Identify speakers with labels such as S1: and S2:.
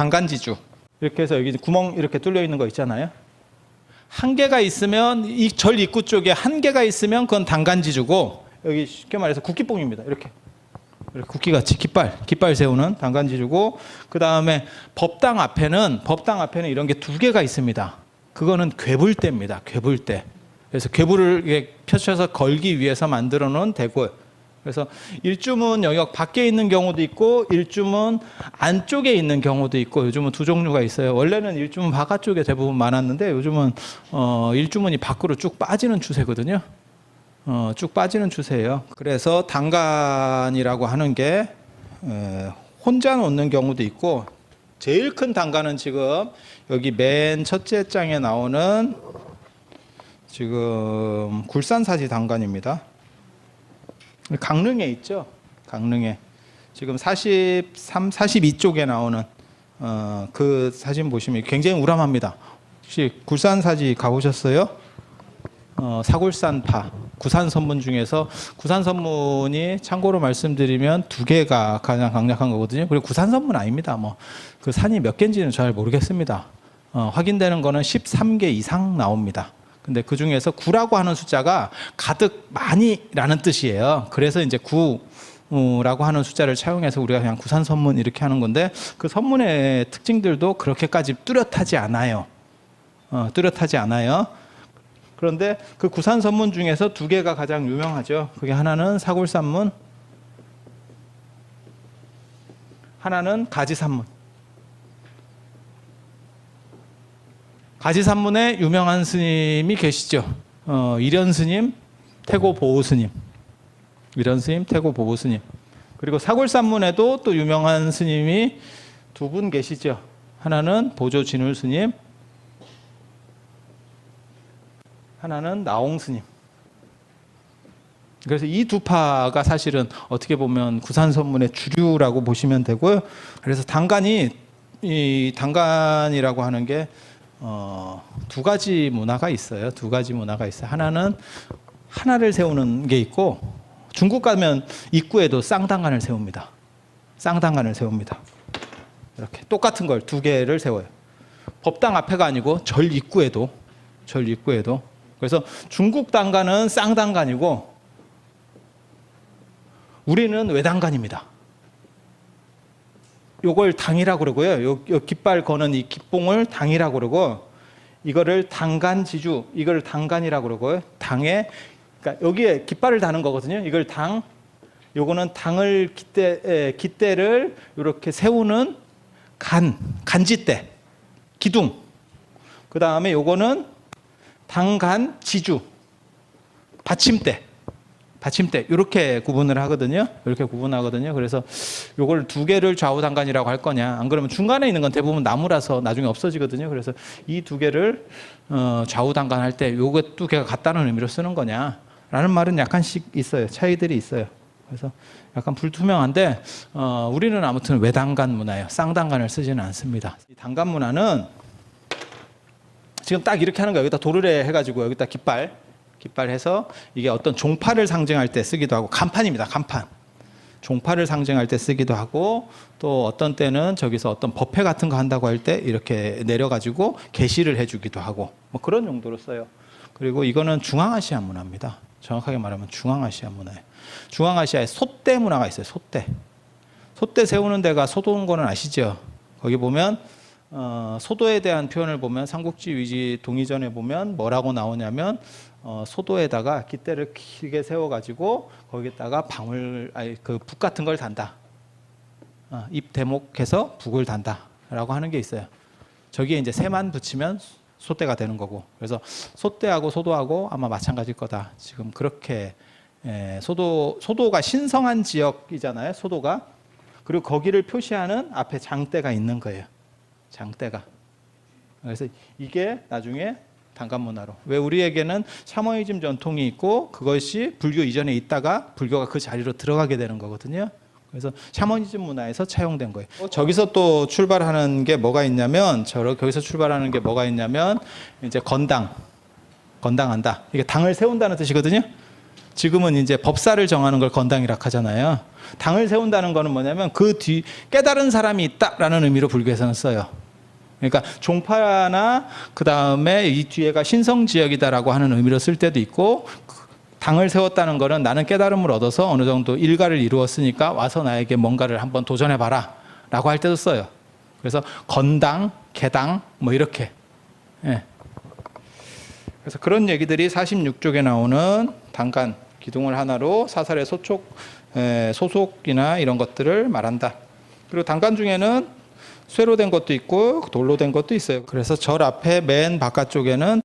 S1: 단간지주. 이렇게 해서 여기 구멍 이렇게 뚫려 있는 거 있잖아요. 한 개가 있으면 이 절 입구 쪽에 한 개가 있으면 그건 단간지주고, 여기 쉽게 말해서 국기뽕입니다. 이렇게 국기같이 깃발 세우는 단간지주고, 그 다음에 법당 앞에는 이런 게 두 개가 있습니다. 그거는 괴불대입니다. 괴불대. 그래서 괴불을 이렇게 펼쳐서 걸기 위해서 만들어 놓은 대고. 그래서 일주문 영역 밖에 있는 경우도 있고 일주문 안쪽에 있는 경우도 있고, 요즘은 두 종류가 있어요. 원래는 일주문 바깥쪽에 대부분 많았는데 요즘은 일주문이 밖으로 쭉 빠지는 추세거든요. 쭉 빠지는 추세예요. 그래서 단간이라고 하는 게 혼자 놓는 경우도 있고, 제일 큰 단간은 지금 여기 맨 첫째 장에 나오는 지금 굴산사지 단간입니다. 강릉에 있죠. 강릉에 지금 43, 42쪽에 나오는 그 사진 보시면 굉장히 우람합니다. 혹시 굴산사지 가보셨어요? 사굴산파, 구산선문 중에서 구산선문이 참고로 말씀드리면 두 개가 가장 강력한 거거든요. 그리고 구산선문 아닙니다. 뭐 그 산이 몇 개인지는 잘 모르겠습니다. 확인되는 거는 13개 이상 나옵니다. 근데 그 중에서 9라고 하는 숫자가 가득 많이라는 뜻이에요. 그래서 이제 9라고 하는 숫자를 차용해서 우리가 그냥 구산선문 이렇게 하는 건데, 그 선문의 특징들도 그렇게까지 뚜렷하지 않아요. 뚜렷하지 않아요. 그런데 그 구산선문 중에서 두 개가 가장 유명하죠. 그게 하나는 사굴산문, 하나는 가지산문. 가지산문에 유명한 스님이 계시죠. 일현 스님, 태고 보호 스님. 일현 스님, 태고 보호 스님. 그리고 사굴산문에도 또 유명한 스님이 두 분 계시죠. 하나는 보조 진울 스님, 하나는 나옹 스님. 그래서 이 두 파가 사실은 어떻게 보면 구산선문의 주류라고 보시면 되고요. 그래서 이 단간이라고 하는 게 두 가지 문화가 있어요. 두 가지 문화가 있어요. 하나는 하나를 세우는 게 있고, 중국 가면 입구에도 쌍단간을 세웁니다. 쌍단간을 세웁니다. 이렇게 똑같은 걸 두 개를 세워요. 법당 앞에가 아니고 절 입구에도. 그래서 중국 단간은 쌍단간이고 우리는 외단간입니다. 요걸 당이라고 그러고요. 요 깃발 거는 이 깃봉을 당이라고 그러고, 이거를 단간지주, 이걸 단간이라고 그러고요. 당에, 그러니까 여기에 깃발을 다는 거거든요. 이걸 당, 요거는 당을 깃대를 이렇게 세우는 간지대, 기둥. 그 다음에 요거는 당간지주, 받침대 이렇게 구분을 하거든요. 이렇게 구분하거든요. 그래서 요걸 두 개를 좌우 단간이라고 할 거냐, 안 그러면 중간에 있는 건 대부분 나무라서 나중에 없어지거든요. 그래서 이 두 개를 좌우 단간 할 때 요거 두 개가 같다는 의미로 쓰는 거냐라는 말은 약간씩 있어요. 차이들이 있어요. 그래서 약간 불투명한데 우리는 아무튼 외단간 문화예요. 쌍단간을 쓰지는 않습니다. 이 단간 문화는 지금 딱 이렇게 하는 거예요. 여기다 도르래 해가지고 여기다 깃발 해서 이게 어떤 종파를 상징할 때 쓰기도 하고, 간판입니다. 간판. 종파를 상징할 때 쓰기도 하고, 또 어떤 때는 저기서 어떤 법회 같은 거 한다고 할 때 이렇게 내려가지고 게시를 해주기도 하고, 뭐 그런 용도로 써요. 그리고 이거는 중앙아시아 문화입니다. 정확하게 말하면 중앙아시아 문화예요. 중앙아시아에 솥대 문화가 있어요. 솥대 세우는 데가 소도원고는 아시죠? 거기 보면 소도에 대한 표현을 보면 삼국지 위지 동의전에 보면 뭐라고 나오냐면 소도에다가 깃대를 길게 세워가지고 거기다가 북 같은 걸 단다. 잎 대목해서 북을 단다라고 하는 게 있어요. 저기에 이제 새만 붙이면 솥대가 되는 거고, 그래서 솥대하고 소도하고 아마 마찬가지일 거다. 지금 그렇게 소도가 신성한 지역이잖아요. 소도가. 그리고 거기를 표시하는 앞에 장대가 있는 거예요. 장대가. 그래서 이게 나중에 단간 문화로. 왜 우리에게는 샤머니즘 전통이 있고 그것이 불교 이전에 있다가 불교가 그 자리로 들어가게 되는 거거든요. 그래서 샤머니즘 문화에서 차용된 거예요. 저기서 또 출발하는 게 뭐가 있냐면, 이제 건당한다. 이게 당을 세운다는 뜻이거든요. 지금은 이제 법사를 정하는 걸 건당이라 하잖아요. 당을 세운다는 거는 뭐냐면 그 뒤 깨달은 사람이 있다라는 의미로 불교에서는 써요. 그러니까 종파나 그 다음에 이 뒤에가 신성지역이다라고 하는 의미로 쓸 때도 있고, 당을 세웠다는 거는 나는 깨달음을 얻어서 어느 정도 일가를 이루었으니까 와서 나에게 뭔가를 한번 도전해봐라 라고 할 때도 써요. 그래서 건당, 개당 뭐 이렇게. 예. 그래서 그런 얘기들이 46쪽에 나오는 단간, 기둥을 하나로 사설의 소속이나 이런 것들을 말한다. 그리고 단간 중에는 쇠로 된 것도 있고 돌로 된 것도 있어요. 그래서 절 앞에 맨 바깥쪽에는